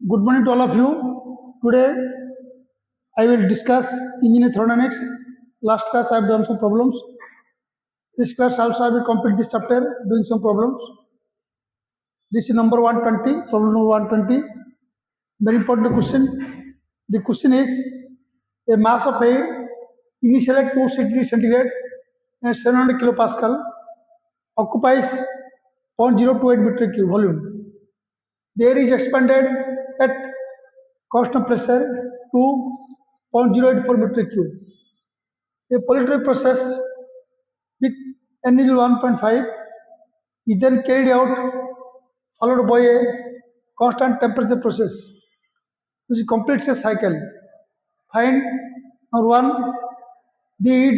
Good morning to all of you. Today I will discuss engineering thermodynamics. Last class I have done some problems. This class also I will complete this chapter doing some problems. This is number 120, problem number 120. Very important question. The question is a mass of air initial at 2 degree centigrade and 700 kilopascal occupies 0.028 meter cube volume. The air is expanded at constant pressure to 0.084 meter cube. A polytropic process with n is 1.5 is then carried out followed by a constant temperature process which completes a cycle. Find number one the heat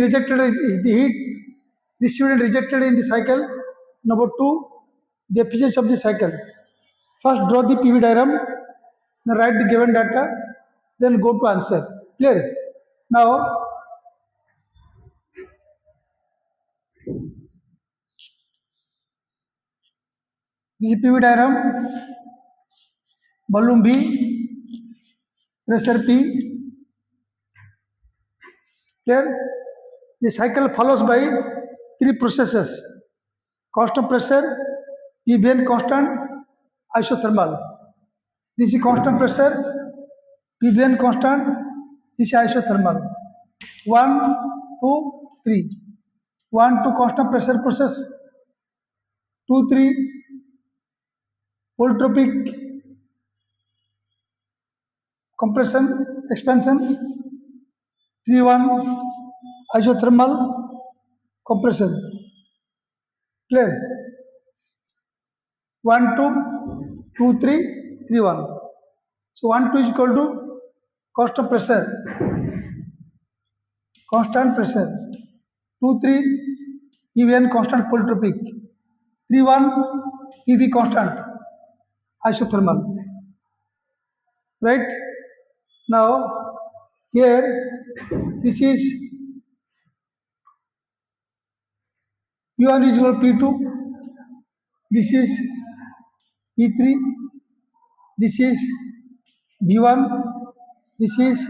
received and rejected in the cycle. Number two, the efficiency of the cycle. First draw the PV diagram, then write the given data, then go to answer. Clear? Now this is PV diagram, volume B, pressure P. Clear? The cycle follows by three processes: constant pressure, PVN constant, isothermal. This is constant pressure, PVN constant, this is isothermal. 1, 2, 3. 1, 2 constant pressure process, 2, 3 polytropic compression expansion, 3, 1 isothermal compression. Clear? 1, 2, 2, 3, 3, 1. So 1, 2 is equal to constant pressure, 2, 3 PVN constant polytropic, 3, 1 PV constant isothermal. Right? Now here this is P1 is equal to P2, this is P3, this is V1, this is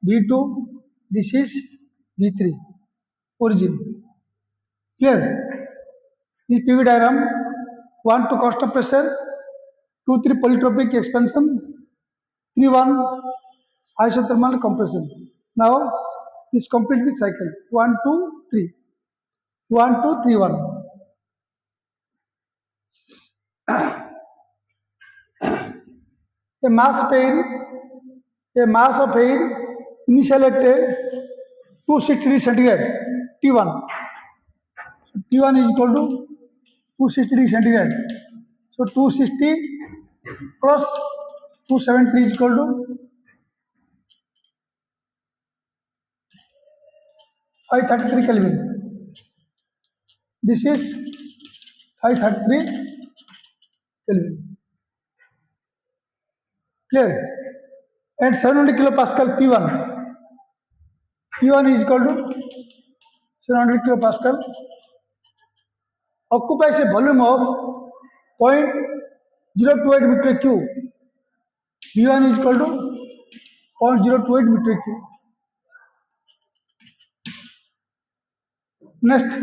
V2, this is V3 origin. Clear? This PV diagram, 1 to constant pressure, 2, 3 polytropic expansion, 3, 1 isothermal compression. Now this complete the cycle, 1, 2, 3, 1, 2, 3, 1. A mass of air initial at 260 degree centigrade, T1. So T1 is equal to 260 degree centigrade. So 260 plus 273 is equal to 533 Kelvin. This is 533 Kelvin. Clear? And 700 kilopascal P1. P1 is equal to 700 kilopascal. Occupies a volume of 0.028 meter cube. V1 is equal to 0.028 meter cube. Next,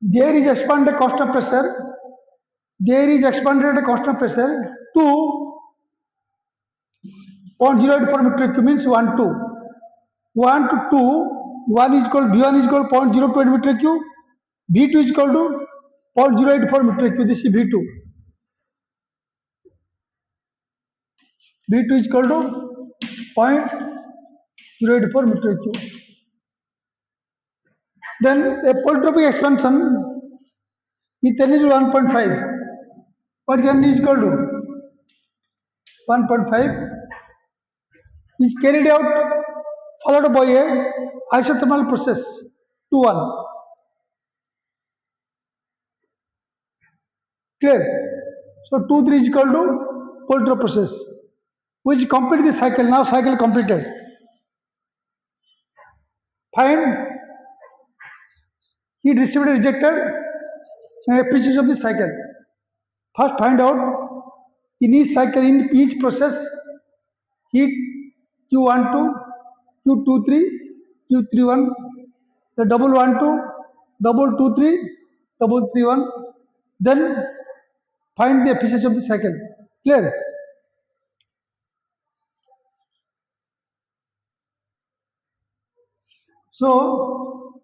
there is expanded constant pressure. There is expanded constant pressure to 0.084 meter cube means 1, 2. 1 to 2, 1 is equal, V1 is equal to 0.028 meter cube, V2 is equal to 0.084 meter cube. This is V2. V2 is equal to 0.084 meter cube. Then a polytropic expansion with n is 1.5. What is n is equal to? 1.5 is carried out followed by a isothermal process 2, 1. Clear? So 2, 3 is equal to polytropic process which complete the cycle. Now cycle completed. Find Heat received and rejected efficiency of the cycle. First find out in each cycle, in each process, heat Q12, Q23, Q31, the double 12, double 23, double 31. Then find the efficiency of the cycle. Clear? So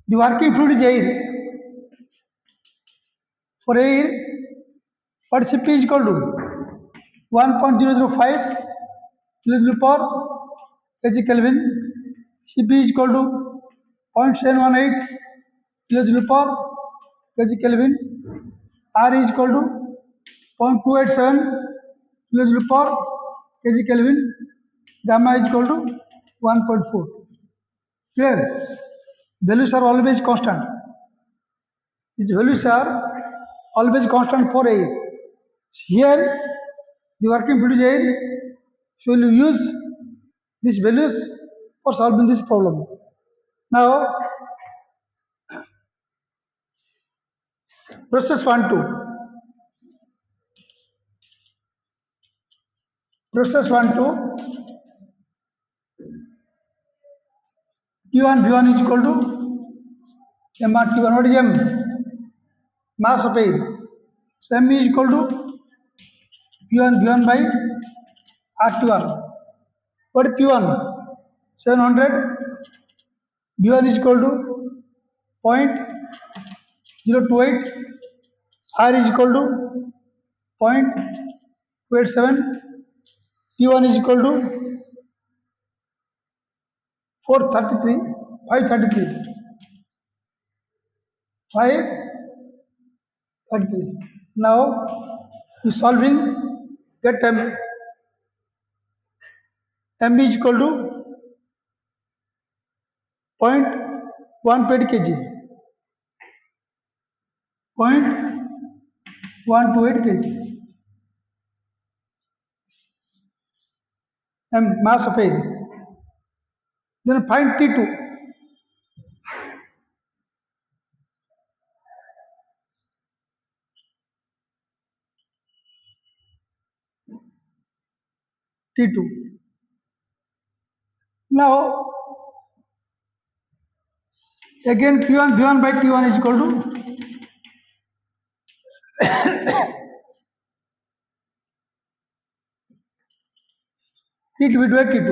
the working fluid is air. For air, what Cp is equal to 1.005 kilojoule per kg Kelvin. Cp is equal to 0.718 kilojoule per kg Kelvin. R is equal to 0.287 kilojoule per kg Kelvin. Gamma is equal to 1.4. Clear? Values are always constant. These values are always constant for air. Here, the working fluid is air, so we will use these values for solving this problem. Now, process 1 2. Process 1 2. T1 V1 is equal to MR T1. What is M? Mass of air. So M is equal to P1 V1 by R T1. What is P1? 700. V1 is equal to 0.028. R is equal to 0.287. T1 is equal to 533. 533. Now, you solving, get M. M is equal to 0.128 kg. 0.128 kg. M, mass of air. Then find T2. T2. Now, again P1 V1 by T1 is equal to T2 by T2.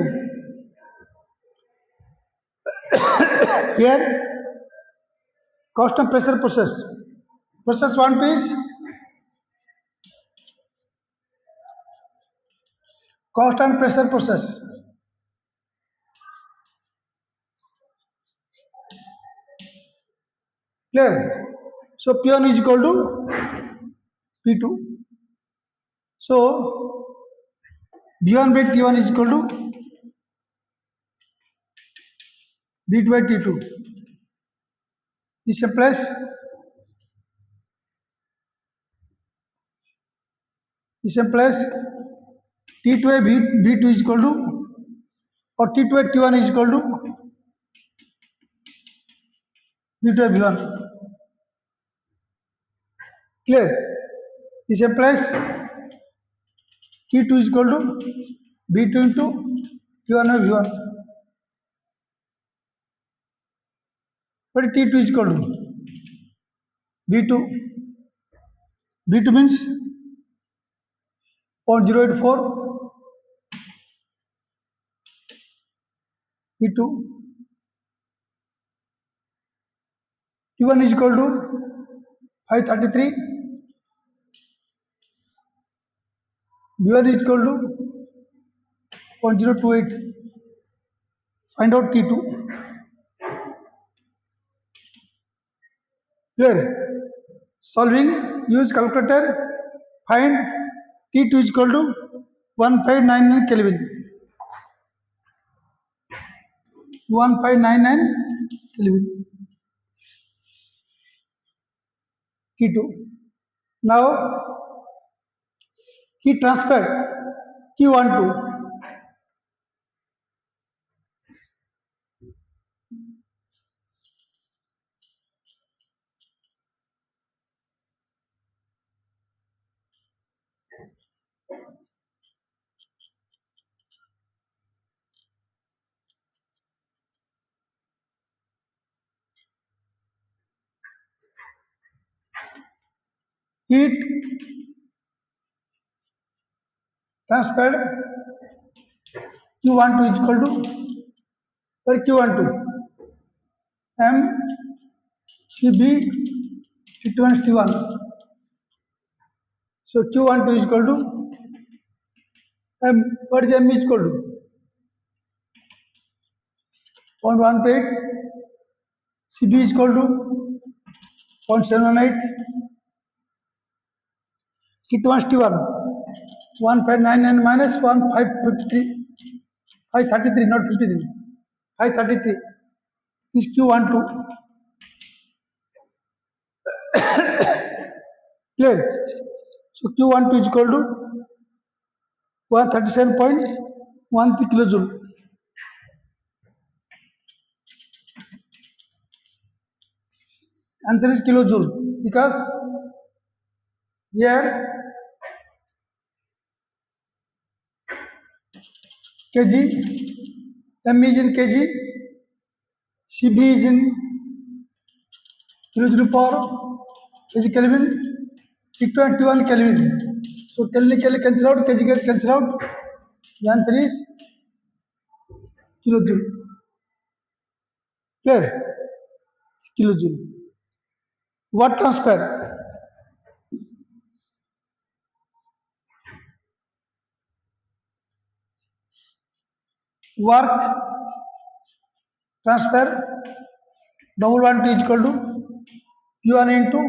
Here, constant pressure process. Process 1 2 is constant pressure process. Clear? So P1 is equal to P2. So V1 by T1 is equal to V2 by T2. This implies T2 by V2 is equal to, or T2 by T1 is equal to V2 by V1. Clear? This implies T2 is equal to V2 into T1 by V1. What is T2 is equal to? V2. V2 means 0.084. V2. T1 is equal to 533. V1 is equal to 0.028. Find out T2. Clear? Solving, use calculator, find T2 is equal to 1599 Kelvin. 1599 Kelvin. T2. Now, heat transfer Q12. heat transferred Q12 is equal to, or Q12 M CB T1 T1. So Q12 is equal to M. What is M is equal to 0.18, CB is equal to 0.718, T1 T1 1599 minus 1553, 533, not 53, 533 is Q12. Clear? So Q12 is equal to 137.13 kilojoule. Answer is kilojoule because here kg, M is in kg, CB is in kilojoule per kg Kelvin, T21 Kelvin. So Kelvin cancel out, kg gets cancel out. The answer is kilojoule. Clear? Kilojoule. What transfer? Work transfer W12 is equal to P1 into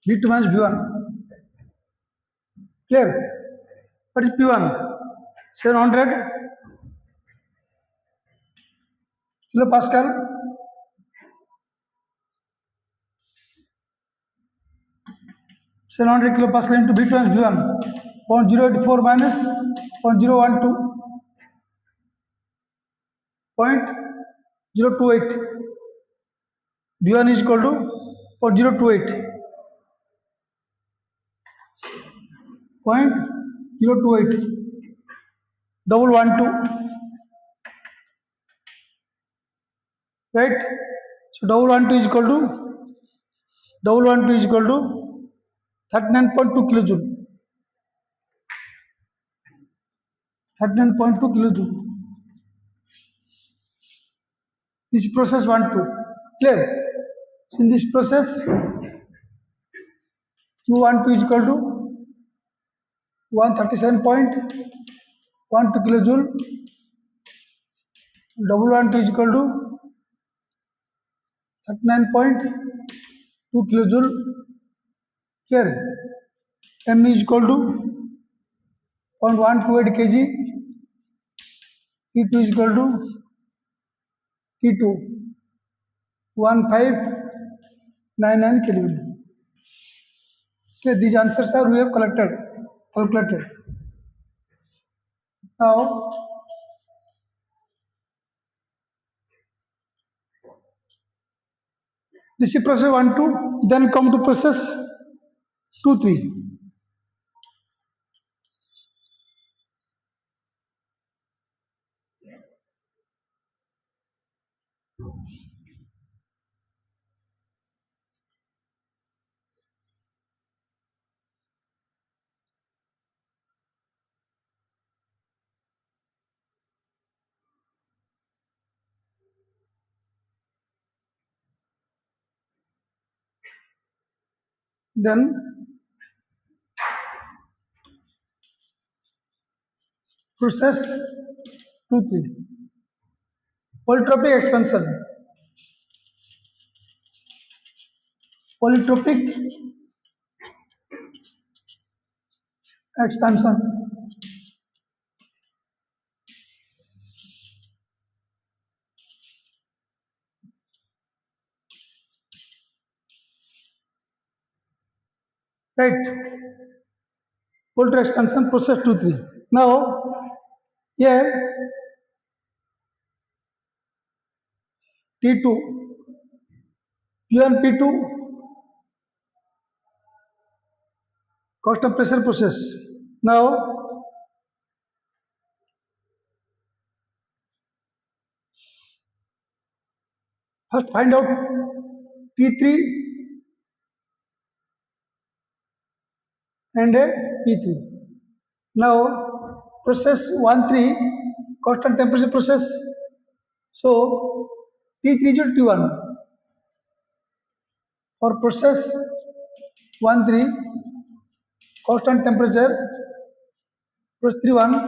V2 minus V1. Clear? What is P1? 700 kilopascal. 700 kilopascal into V2 minus V1. 0.084 minus 0.012. 0.028. V1 is equal to 0.028. 0.028. 112. Right? So 112 is equal to 39.2 kilojoule. 39.2 kilojoule. This process 1-2. Clear? So in this process, Q12 is equal to 137.12 kilojoule. W12 is equal to 39.2 kilojoule. Clear? M is equal to 0.128 kg. T2 is equal to T2 1599 Kelvin. Okay, these answers are we have calculated. Now, this is process 1-2. Then come to process 2-3. Then process 2-3. Polytropic expansion. Polytropic expansion. Right? Polytropic expansion process 2-3. Now, here T2, P1 P2 constant pressure process. Now, first find out T3 and a P3. Now process 1 3 constant temperature process. So T3 is equal to T1. For process 1 3 constant temperature process 3 1,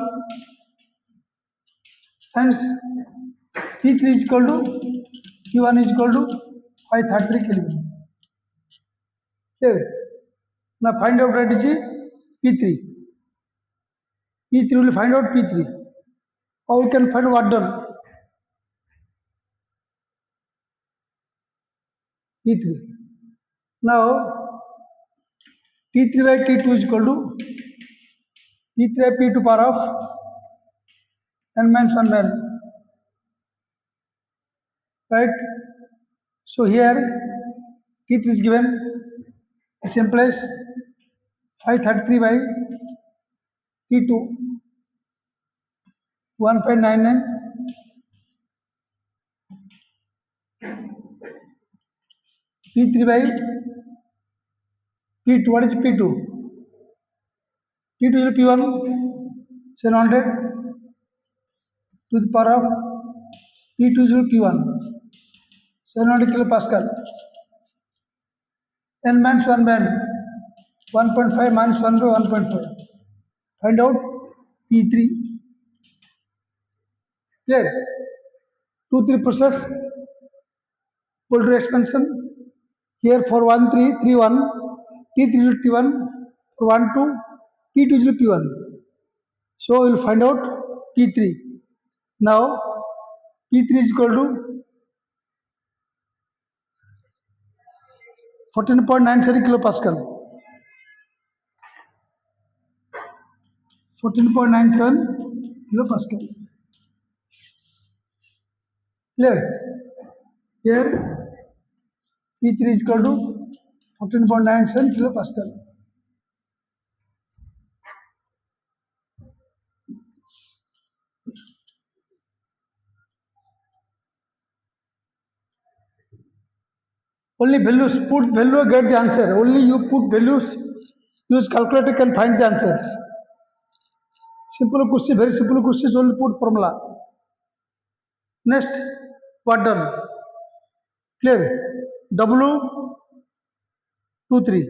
hence T3 is equal to T1 is equal to 533 Kelvin. Clear? Now find out that is P3. P3 will find out P3. How we can find what done? P3. Now T3 by T2 is equal to P3 by P2 power of n minus 1 by n. Right? So here T3 is given, same place 533 by P2 1599 P3 by P2. What is P2? P2 is P1 700 to the power of P2 is P1 700 kilopascal. N minus 1 by n 1.5 minus 1 by 1.5. Find out P3. Clear? 2 3 process Boulder expansion. Here for 1 3 3 1 T3 is T1, for 1 2 T2 is P1. So we will find out P3. Now P3 is equal to 14.97 kilopascal. 14.97 kilopascal. Clear? Here P3 is equal to 14.97 kilopascal. Only values, put value, get the answer. Only you put values, use calculator, can find the answer. Simple question, very simple questions, only put formula. Next, what done? Clear? W23.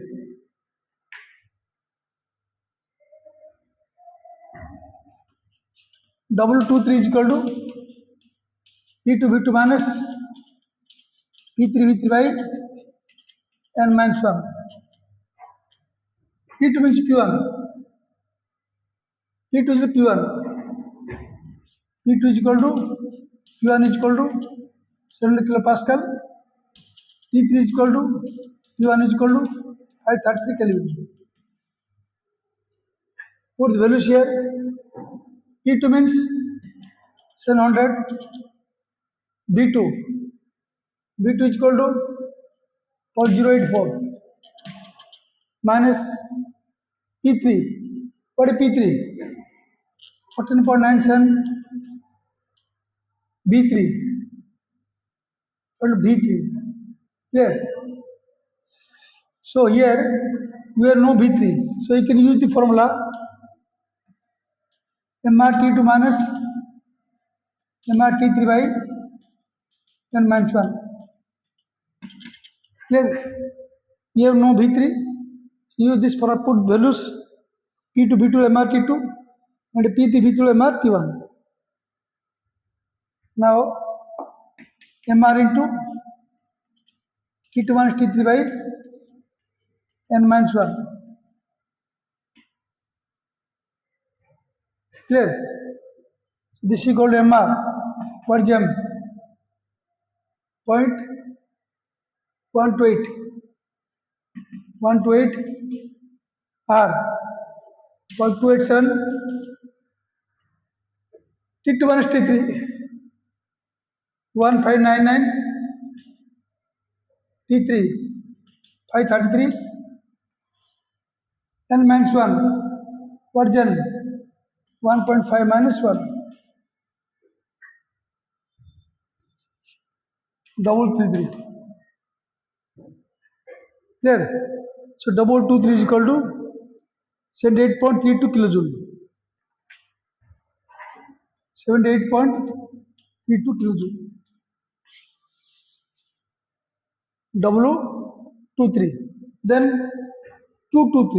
W23 is equal to P2 V2 minus P3 V3 by n minus 1. P2 means P1. P2 is P1. P2 is equal to P1 is equal to 700 kilopascal. P3 is equal to P1 is equal to 533 Kelvin. Put the values here. P2 means 700. B2. B2 is equal to 0.084 minus P3. What is P3? 14.97 B3 equal to B3. Clear? So here we have no B3. So you can use the formula MRT2 minus MRT3 by n minus 1. Clear? We have no B3. Use this for put values P2 B2 MRT2 and P3 B3 MRT1. Now MR into T2 minus T3 by n minus 1. Clear? This is called MR. What is M? 0.128. 128 R. 0.287 T2 minus T3. 1599 T3 533 n minus 1 version 1.5 minus 1 double 33. Clear? So double 23 is equal to 78.32 kilojoule. 78.32 kilojoule. W23. Then Q23.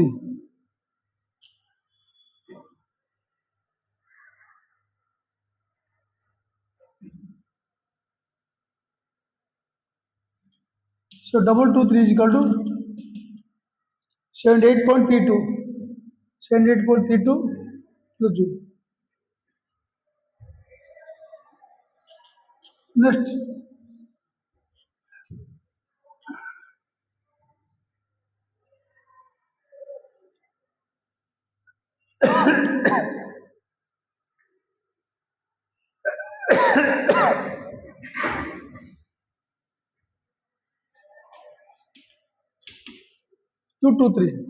So W23 is equal to 78.32. 78.32 kilojoule. Next, Q23.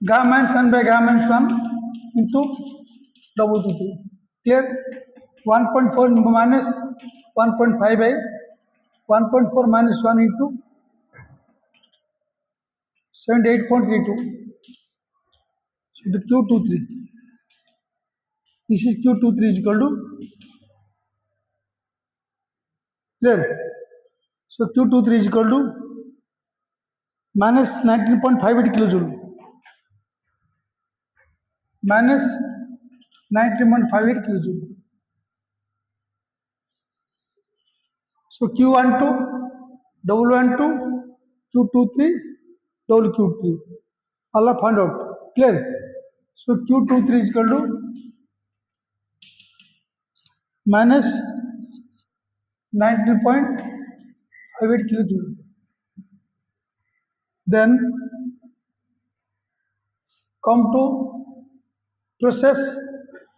Gamma minus 1 by gamma minus 1 into W23. Clear? 1.4 minus 1.5 by 1.4 minus 1 into 78.32. So the Q23. This is Q23 is equal to, clear? So Q23 is equal to minus 19.58 kilojoule. Minus 19.58 kilojoule. So Q12, W12, Q23, WQ3. Allah found out. Clear? So Q23 is equal to minus 19.58 kilojoule. Then come to process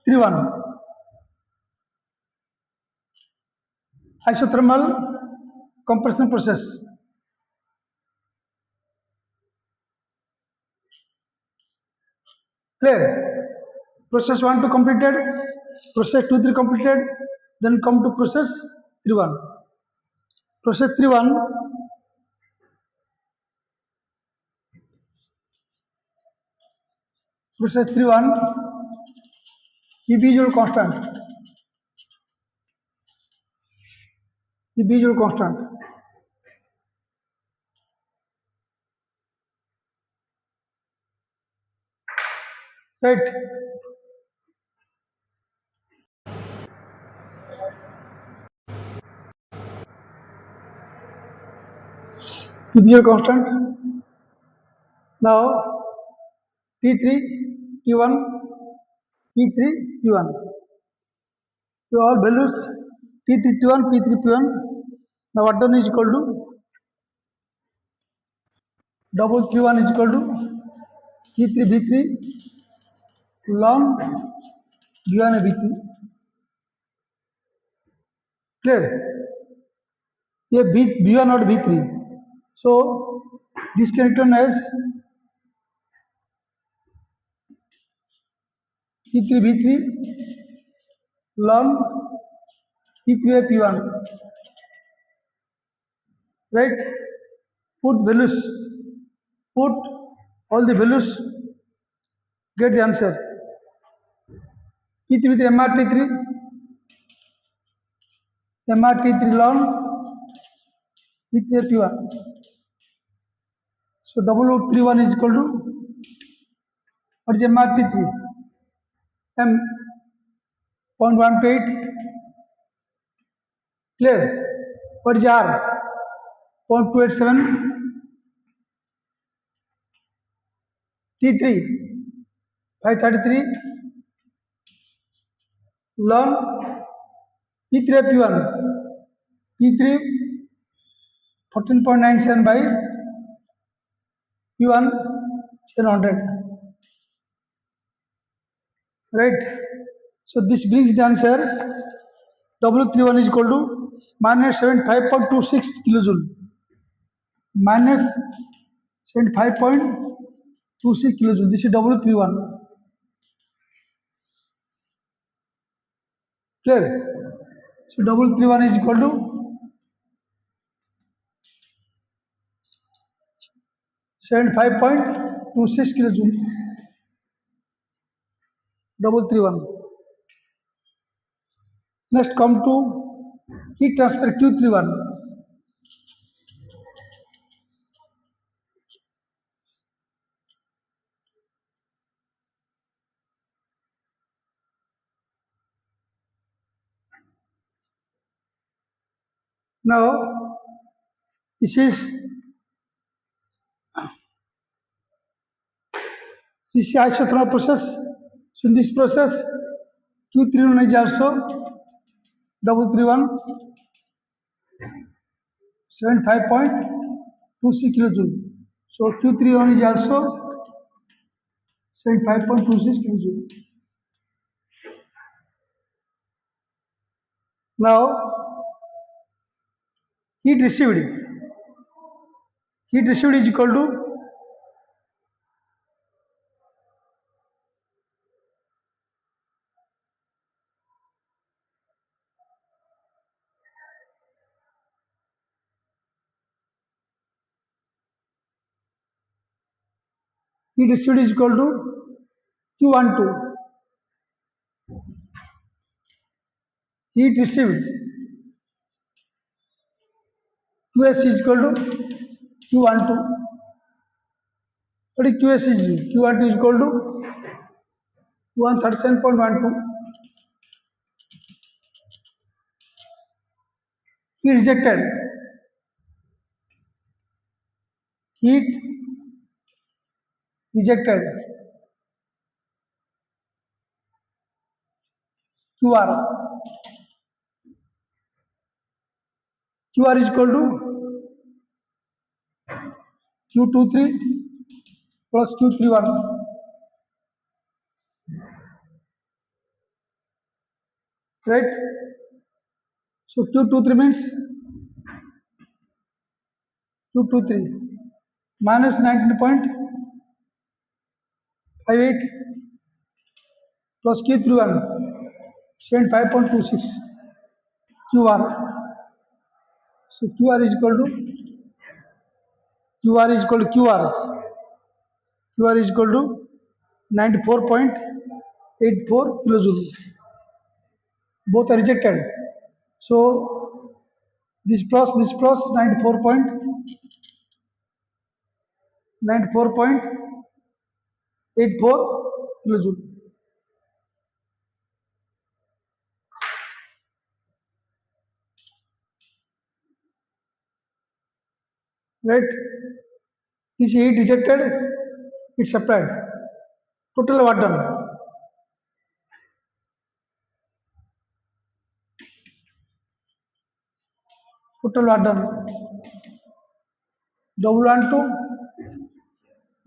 3-1. Isothermal compression process. Clear? Process 1 to completed, process 2, 3 completed, then come to process 3-1. Process 3-1, process 3-1, EB is your constant. EB is your constant. Right? EB is your constant. Now T3, T1, P3, P1. So all values T3, T1, P3, P1. Now what done is equal to double Q1 is equal to P3, B3 ln B1 and B3. Clear? ये B1 और B3. So this can written as P3 B3 ln P3 by P1. Right? Put values. Put all the values. Get the answer. P3 with MRT3. MRT3 ln P3 by P1. So W31 is equal to what is MRT3? M 0.128. Clear? What is R? 0.287. T3 533 ln P3 by P1. P3 14.97 by P1 700. Right? So this brings the answer W31 is equal to minus 75.26 kilojoule. Minus 75.26 kilojoule. This is W31. Clear? So W31 is equal to 75.26 kilojoule, 331. Next come to heat transfer Q31. Now this is isothermal process. So in this process Q31 is also 331, 75.26 kilojoule. So Q31 is also 75.26 kilojoule. Now heat received is equal to Q12. Heat received QS is equal to Q12. What is QS is Q12 is equal to 137.12. Heat rejected, heat rejected QR. QR is equal to Q23 plus Q31, right? So Q23 means Q23 minus 19.58 plus Q31 75.26 QR. So QR is equal to QR is equal to 94.84 kilojoule. Both are rejected. So this plus 94.84 kilojoule. Right? This heat rejected, it's supplied. Total what done? Total what done? Double 12,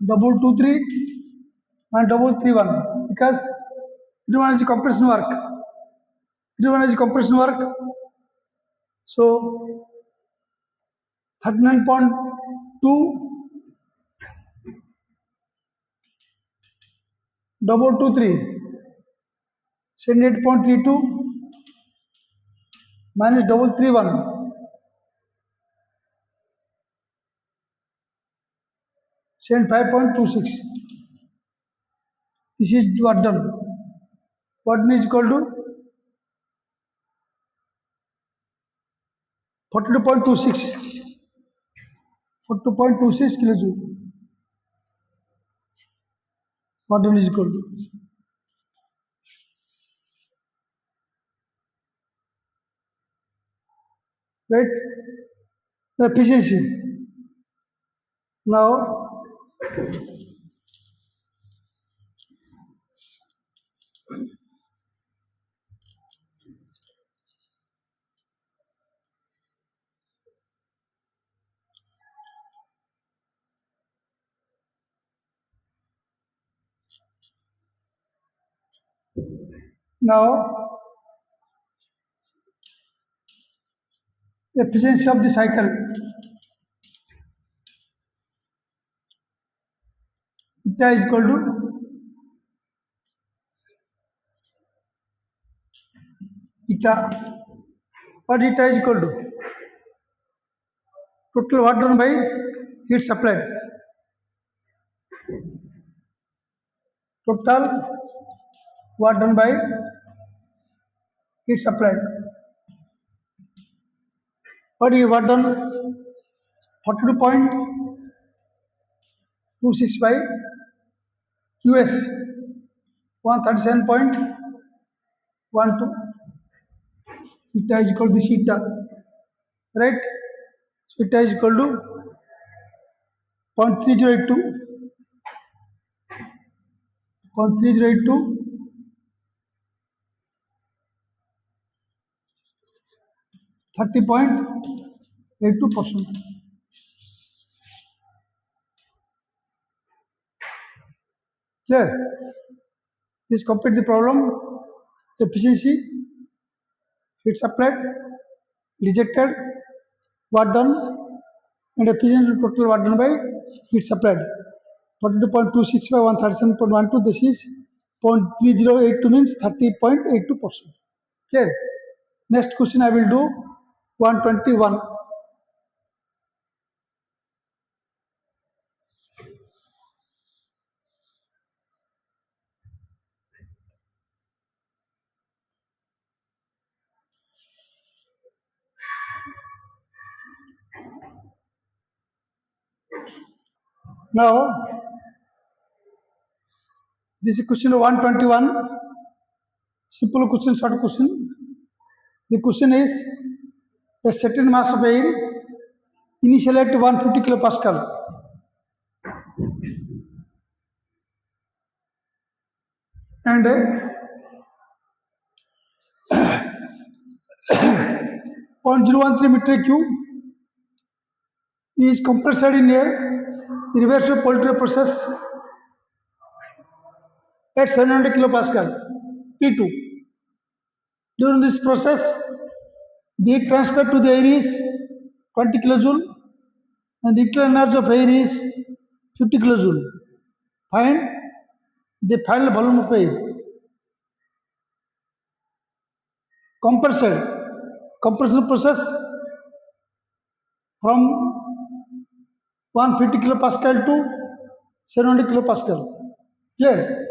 double 23 and double 31 because 31 is compression work. 31 is compression work. So 39.2 double 23 78.32 minus double 31 75.26. This is what done. What is equal to 42.26 42.26 kilojoule. What is equal to, right? The efficiency. Now efficiency of the cycle. Eta is equal to eta. What eta is equal to total work done by heat supplied. total work done by heat supplied. What is work done? 42.26 by QS 137.12 eta is equal to this eta, right? So eta is equal to 0.3082 30.82%. Clear? This complete the problem. Efficiency, heat supplied, rejected, work done, and efficiency total work done by heat supplied. 42.26 by 137.12. This is 0.3082 means 30.82%. Clear? Next question I will do 121. Now, this is question 121. Simple question, short question. The question is a certain mass of air initial at 150 kilopascal and 0.013 meter cube is compressed in a irreversible polytropy process at 700 kilopascal P2. During this process, the heat transferred to the air is 20 kilojoule and the internal energy of air is 50 kilojoule. Find the final volume of air. Compression process from 150 kilopascal to 700 kilopascal. Clear?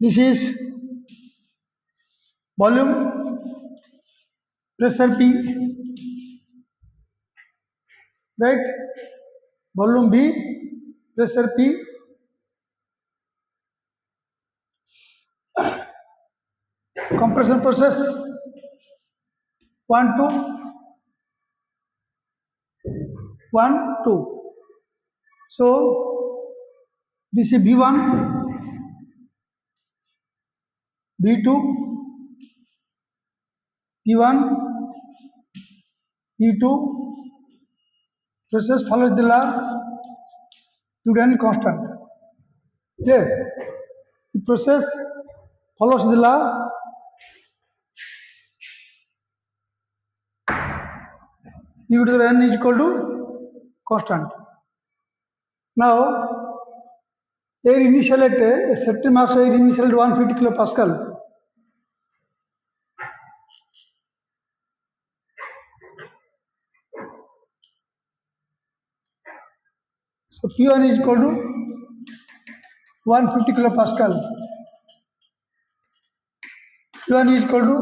This is volume, pressure P, right? Volume B, pressure P. Compression process 1 to 1 2. So this is B1, B2, P1, P2. Process follows the law Newton constant. Clear? The process follows the law U to the n is equal to constant. Now, air initial at a certain mass of air initial at 150 kilopascal. So P1 is equal to 150 kilopascal. P1 is equal to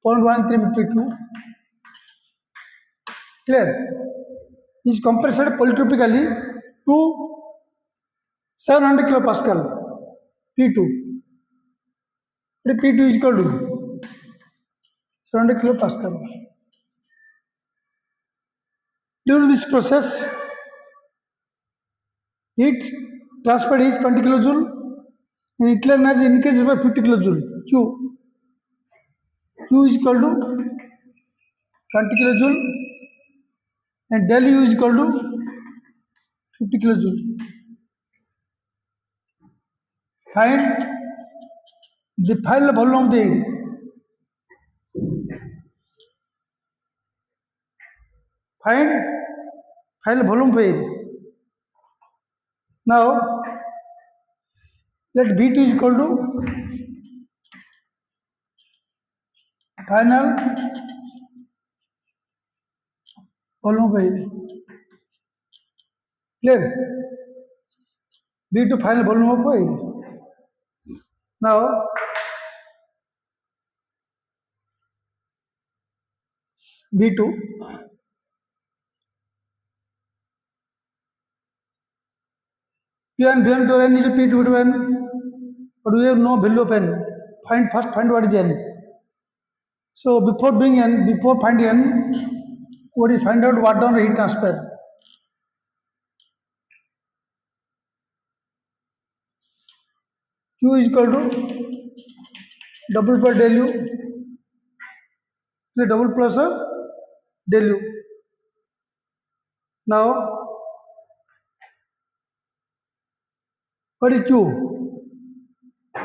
0.13 meter cube. Clear? Is compressed polytropically to 700 kilopascal P2. P2 is equal to 700 kilopascal. During this process, heat transferred is 20 kilojoule and internal energy increases by 50 kilojoule. Q is equal to 20 kilojoule and del U is equal to 50 kilojoule. Find the final volume of the air. Find final volume of air. Now, let B2 is equal to final volume of air. Clear? B2 final volume of air. Now B2 P1 B1 to n is P2 to n, but we have no value of n. Find what is n. So before doing n, before finding n, what is find out what done heat transfer. Q is equal to double per del U, the double plus of del U. Now what is Q?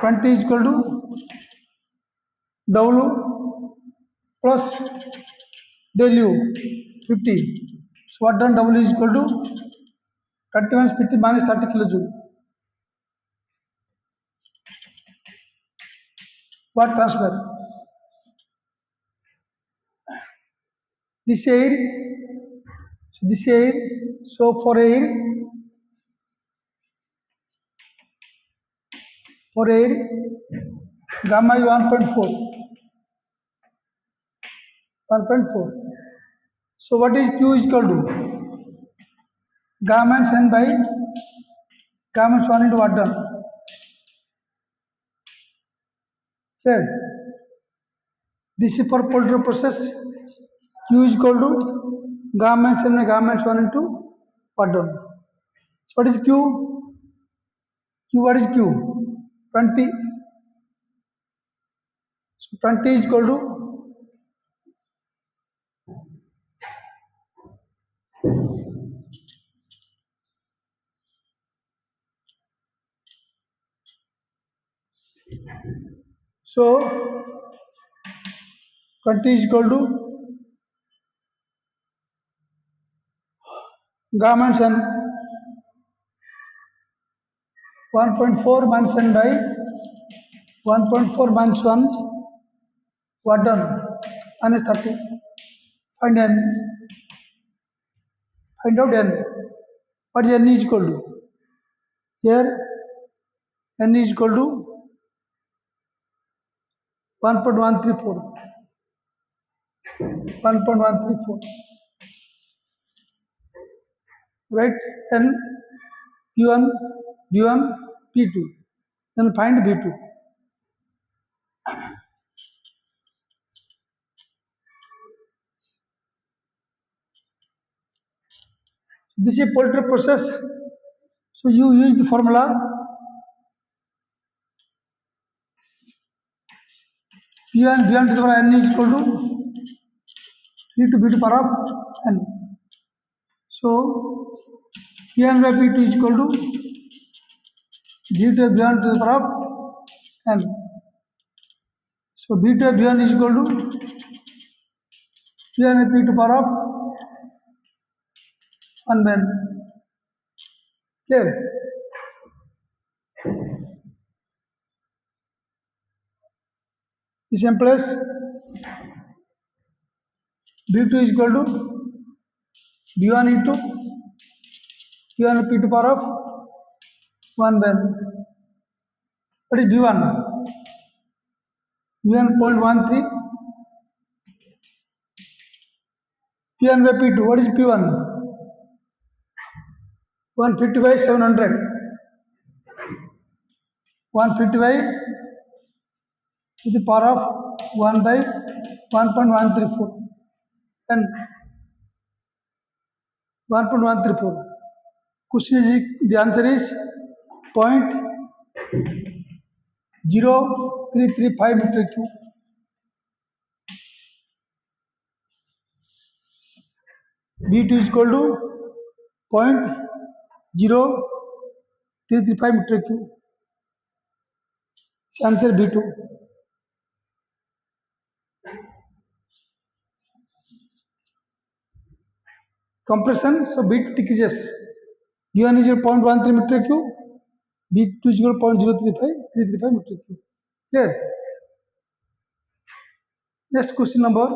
20 is equal to W plus del U 50. So what done W is equal to 30 minus 50 minus 30 kilojoule. What transfer? This air, so for air, gamma is 1.4. So what is Q is equal to? Gamma and n by gamma is 1 into what done? Clear? This is for poultry process. Q is equal to gamma and n by gamma is 1 into what done? So what is Q? What is Q? 20. So 20 is equal to so 20 is equal to gamma and n 1.4 minus n by 1.4 minus 1 what done? Minus 30. Find n. Find out n. What is n is equal to? Here n is equal to 1.134. 1.134. Right? N P1, B1, P2. Then find B2. This is a poultry process. So you use the formula P1 B1 to the power n is equal to P2 B2 power of n. So P1 by P2 is equal to B2 B1 to the power of n. So B2 B1 is equal to P1 by P2 power of 1 by n. Clear? The same place B2 is equal to B1 into P1 by P2 power of 1 by n. What is B1? B1 0.13 P1 by P2. What is P1? 150 by 700. 150 by to the power of 1 by 1.134 and 1.134. Question is, the answer is 0.0335 meter cube. B2 is equal to 0.0335 meter cube. Answer B2. Compression, so B2 decreases. B1 is 0.13 meter cube, B2 is 0.0335 meter cube. Clear? Next question number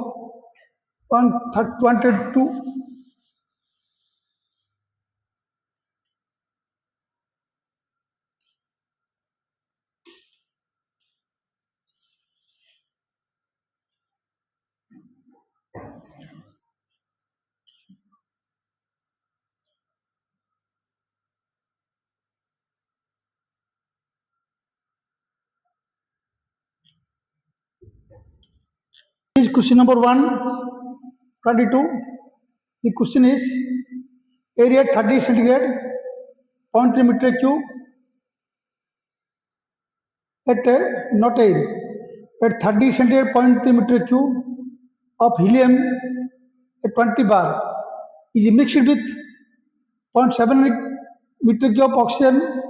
122. Is question number 122. The question is area at 30 centigrade, 0.3 meter cube at not air at 30 centigrade, 0.3 meter cube of helium at 20 bar is mixed with 0.7 meter cube of oxygen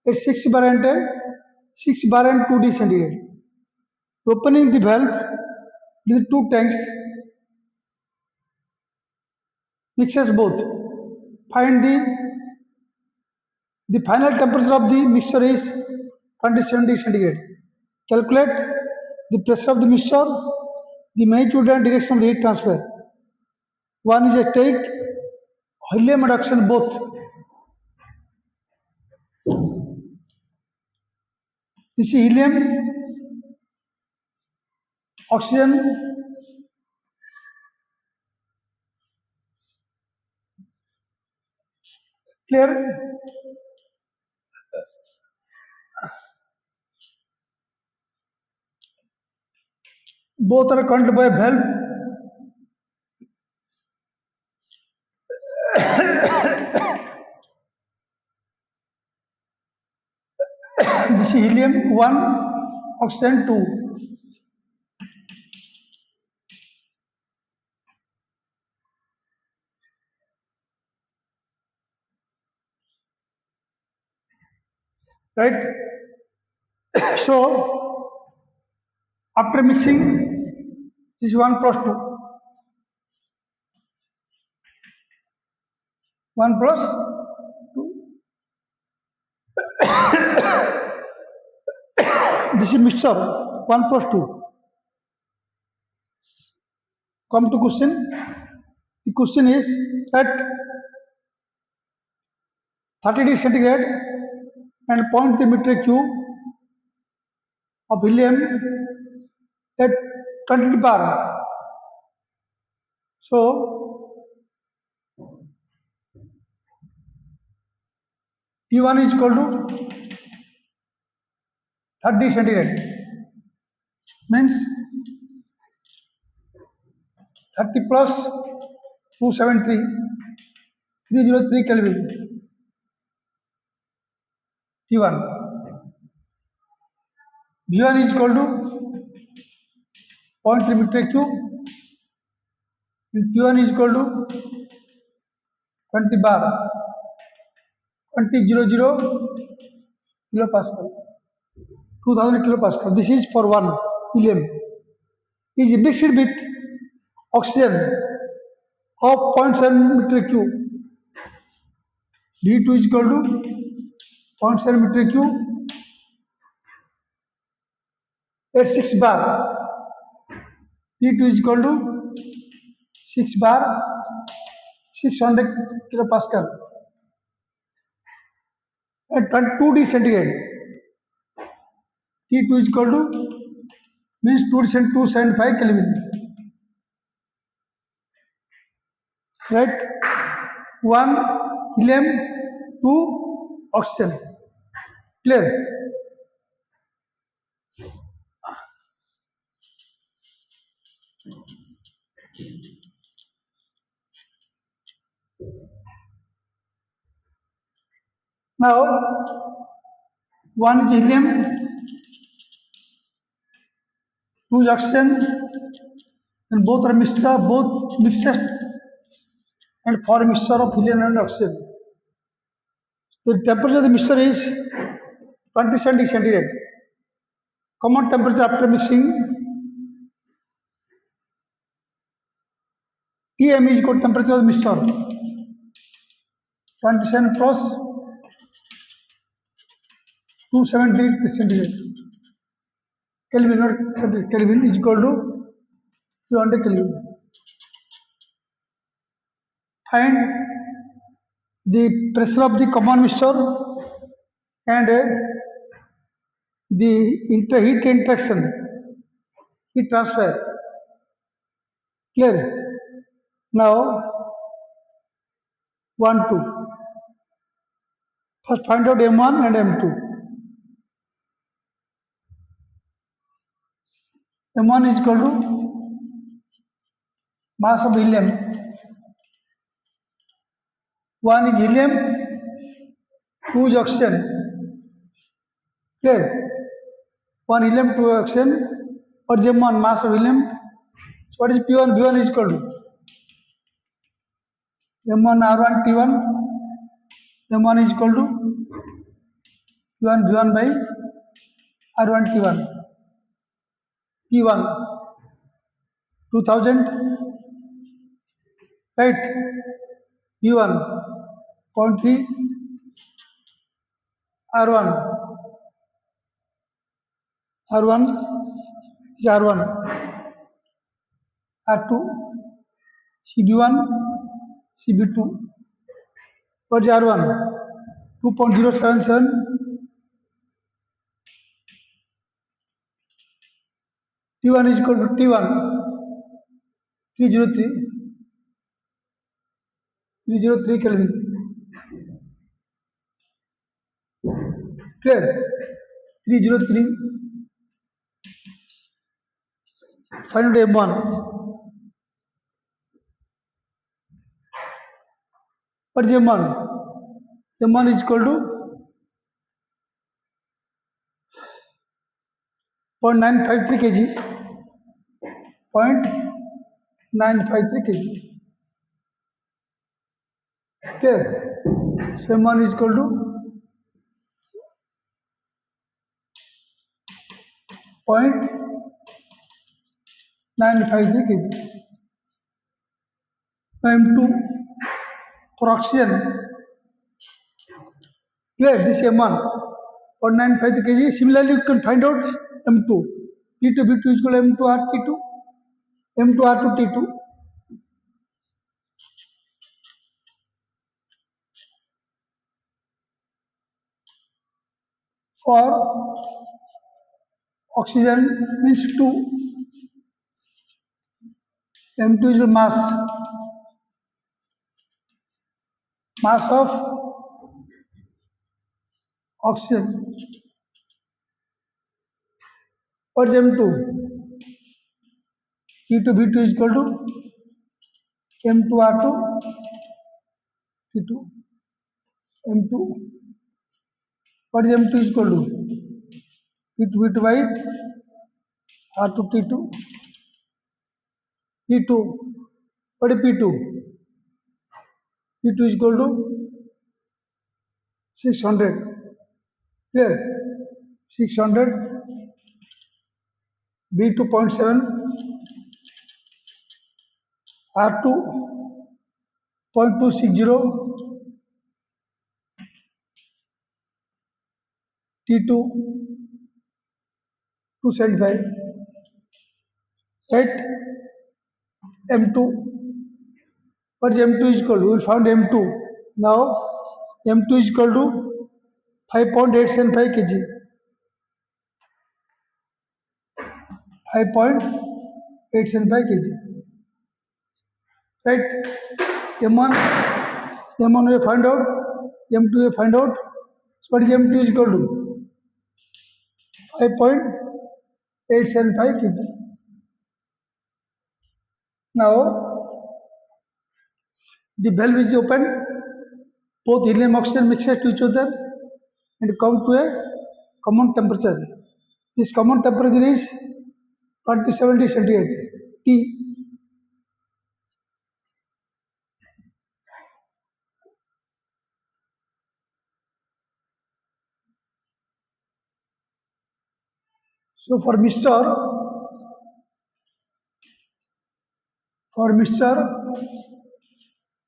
at 6 bar and 6 bar and 2 D centigrade. Opening the valve with two tanks mixes both. Find the final temperature of the mixture is 27 degree centigrade. Calculate the pressure of the mixture, the magnitude and direction of the heat transfer. One is a take helium and oxygen both. This is helium, oxygen, clear. Both are controlled by a valve. This is helium 1, oxygen 2. Right? So, after mixing, this is 1 plus 2. 1 plus 2. This is mixture 1 plus 2. Come to question. The question is at 30 degree centigrade and 0.3 meter cube of helium at 20 bar. So, T1 is equal to 30 centigrade. Means 30 plus 273, 303 Kelvin. T1. V1 is equal to 0.3 meter cube. And Q1 is equal to 20 bar. 2000 kilopascal. 2000 kilopascal. This is for 1 helium. Is mixed with oxygen of 0.7 meter cube. D2 is equal to 0.7 meter cube at 6 bar. T2 is equal to 6 bar 600 kilopascal at 2 D centigrade. T2 is equal to means 275 Kelvin. Right? 1 helium, 2 oxygen. Clear? Now, 1 is helium, 2 is oxygen, and both are mixture, both mixed and for a mixture of helium and oxygen. The temperature of the mixture is 27 degree centigrade. Common temperature after mixing Tm is equal to temperature of the mixture 27 plus 270 centigrade. Kelvin or centigrade. Kelvin is equal to 300 Kelvin. Find the pressure of the common mixture and the heat interaction, heat transfer. Clear? Now, 1, 2. First find out M1 and M2. M1 is equal to mass of helium. 1 is helium, 2 is oxygen. Clear? 1 helium, 2 oxygen. What is M1? Mass of helium. So what is P1? V1 is equal to M1 R1 T1. M1 is equal to P1 V1 by R1 T1. P1 2000, right? V1 0.3, R1 is R1, R2 CB1, CB2. What is R1? 2.077. T1 is equal to T1 303 Kelvin. Clear? 303. Find out M1. What is M1? M1 is equal to 0.953 kg. 0.953 kg. Clear? So M1 is equal to 0.953 kg. M2 for oxygen. Clear? This M1 0.953 kg. Similarly, you can find out M2. T2 V2 is equal to M2 R T2. M2 R2 T2. For oxygen means 2. M2 is the mass of oxygen. What is M2? T2 V2 is equal to M2 R2 T2. M2. What is M2 is equal to T2 V2 by R2 T2. P2. What is P2? P2 is equal to 600. Clear? 600 B2.7 R2 0.260 T2 275. Right? M2. What is M2 is equal to? We will find M2. Now M2 is equal to 5.875 kg. 5.875 kg. Right? M1 we find out. M2 we find out. So what is M2 is equal to 5.875 kg. Now the valve is open. Both helium oxygen mixes to each other and come to a common temperature. This common temperature is 2070 centigrade T. So for mixture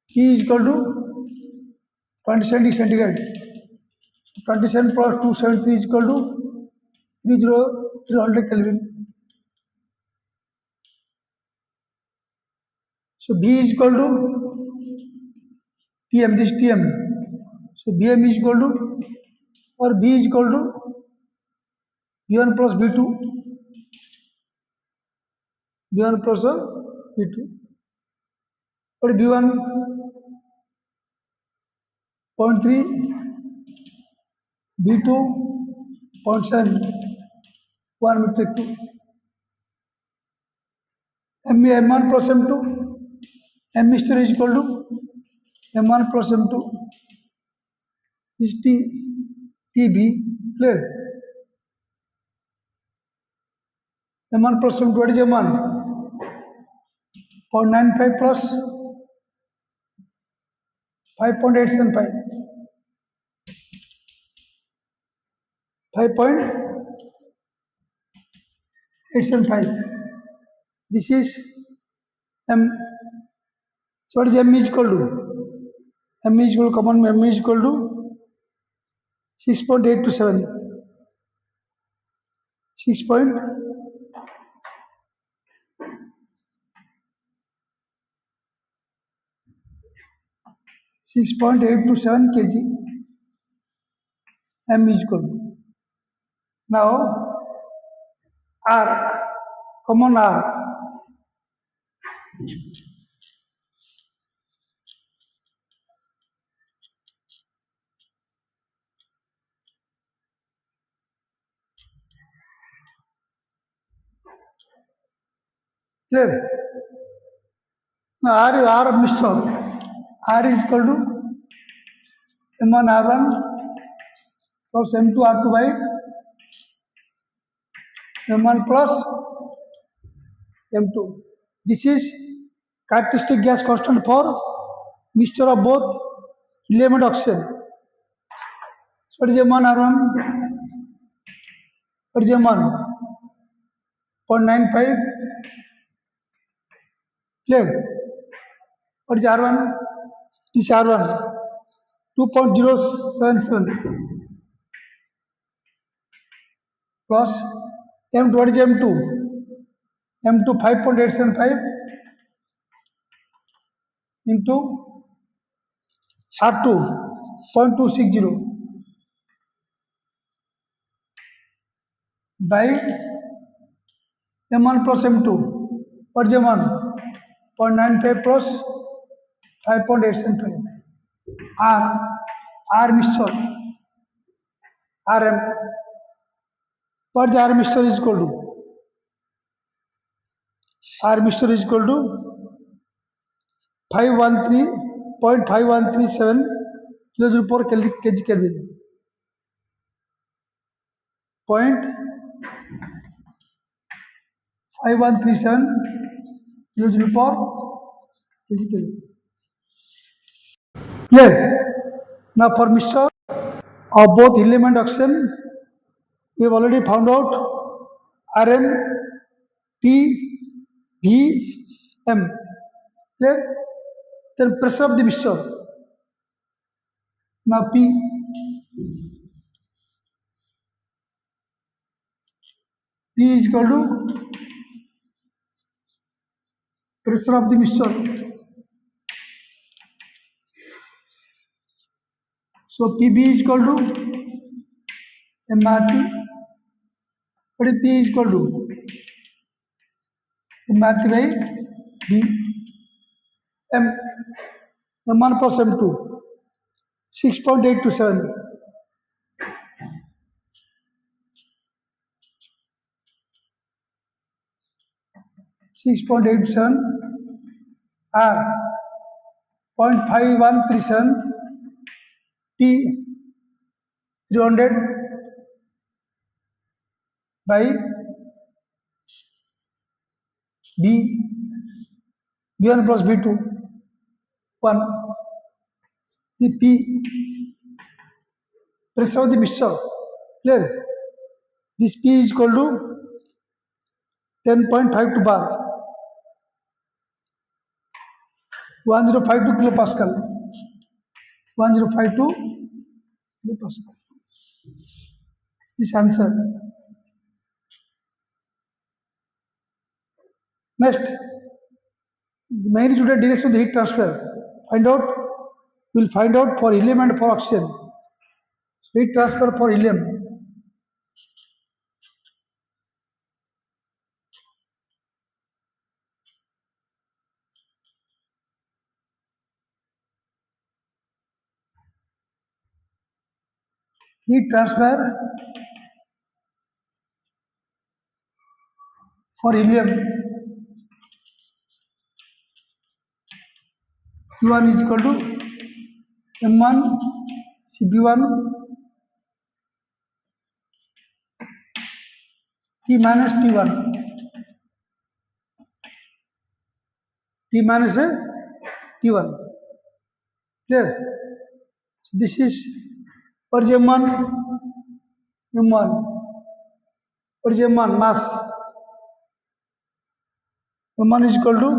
T is equal to 2070 centigrade. 27 plus 273 is equal to 300 Kelvin. So B is equal to Tm, this Tm. So Bm is equal to, or B is equal to B1 plus B2, B1 plus B2. What is B1? 0.3, B2 0.7, 1 meter 2. M1 plus M2, M mixture is equal to M1 plus M2 is TB, clear? M1 plus M2, what is M1? 0.95 plus 5.875, 5.875. This is M. So what is M is equal to? M is equal to, come on, M is equal to 6.827. 6.827 kg. M is equal to. Now R, common R. Clear? Now R mixture. R is equal to M1 R1 plus M2 R2 by M1 plus M2. This is characteristic gas constant for mixture of both element oxygen. So what is M1 R1? What is M1? 0.95. Clear? What is R1? This R1 2.077 plus M2. What is M2? M2 5.875 into R2 0.260 by M1 plus M2. What is M1? 0.95 plus 5.875. R mixture. RM. What is R mixture is equal to? R mixture is equal to 513.5137 kilojoule per kg Kelvin. 0.5137 kilojoule per kg Kelvin. Clear? Now for mixture of both element oxygen, we have already found out RM, T, V, M. Clear? Then pressure of the mixture. Now P. P is equal to pressure of the mixture. So PB is equal to MRT. What is P is equal to? MRT by B. M1 plus M2. 6.827. 6.87 R 0.5137 T 300 by B B1 plus B2 1. The P pressure of the mixture. Clear? This P is equal to 10.52 bar, 1052 kilopascal. 1052 kilopascal. This answer. Next, main is the direction of the heat transfer. Find out, we will find out for helium and for oxygen. So heat transfer for helium. Heat transfer for helium. Q1 is equal to M1 Cp1 T minus T1. T minus T1. Clear? So this is what is M1? M1. What is M1? Mass. M1 is equal to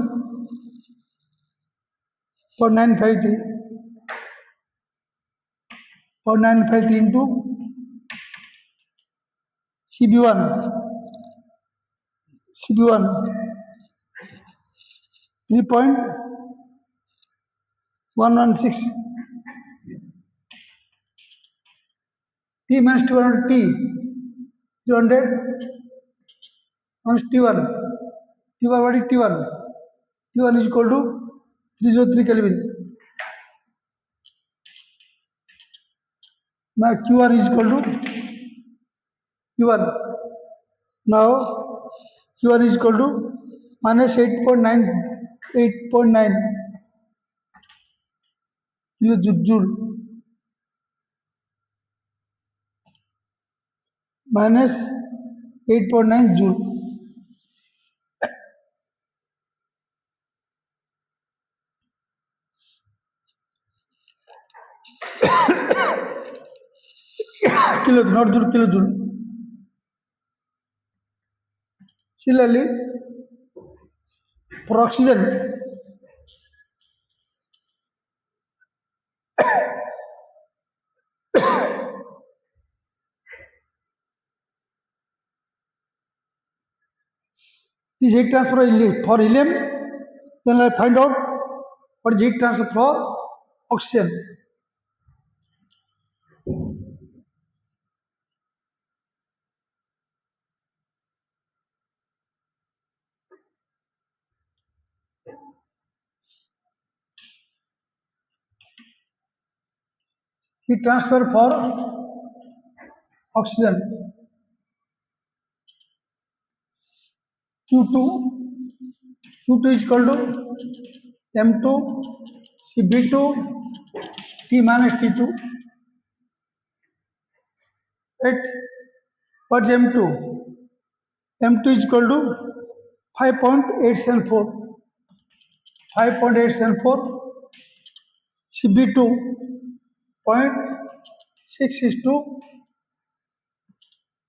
0.953. 0.953 into Cp1. Cp1 3.116. T minus T1 T 300 minus T1. T1 what is T1? T1 is equal to 303 Kelvin. Now Q1 is equal to Q1. Now Q1 is equal to minus 8.9 kilojoule minus 8.9 joule. Kilojoule, not joule, kilojoule. Similarly, for oxygen, this heat transfer for helium, then I find out what is heat transfer for oxygen. Heat transfer for oxygen. Q2 is equal to M2 Cb2 T minus T2. Right? What is M2? M2 is equal to 5.874. 5.874 Cb2 0.662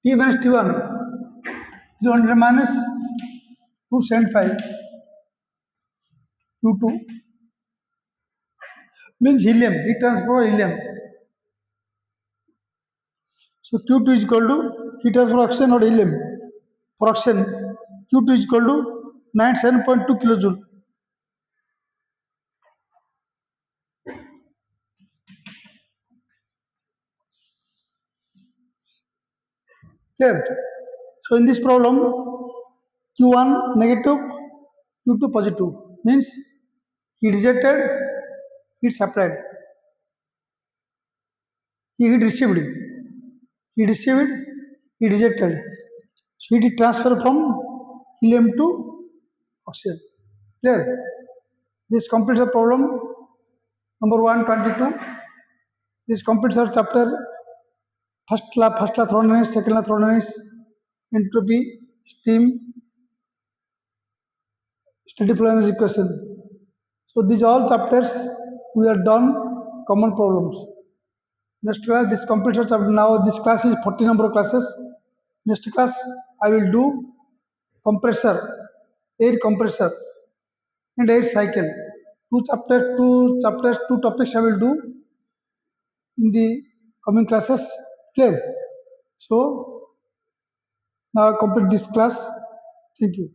T minus T1 300 minus 275 Q2 means helium, heat transfer for helium. So Q2 is equal to heat transfer for oxygen or helium. For oxygen, Q2 is equal to 97.2 kilojoule. Clear? So in this problem, Q1 negative, Q2 positive means he rejected, he supplied, he received, he received, he rejected. So it transfer from helium to oxygen. Clear? This completes the problem number 122. This completes our chapter. First law thermodynamics, second law thermodynamics, entropy, steam, steady flow energy equation. So these all chapters we are done common problems. Next class this completes our chapter. Now this class is 40 number of classes. Next class I will do compressor, air compressor and air cycle. Two topics I will do in the coming classes. Clear? So now I complete this class. Thank you.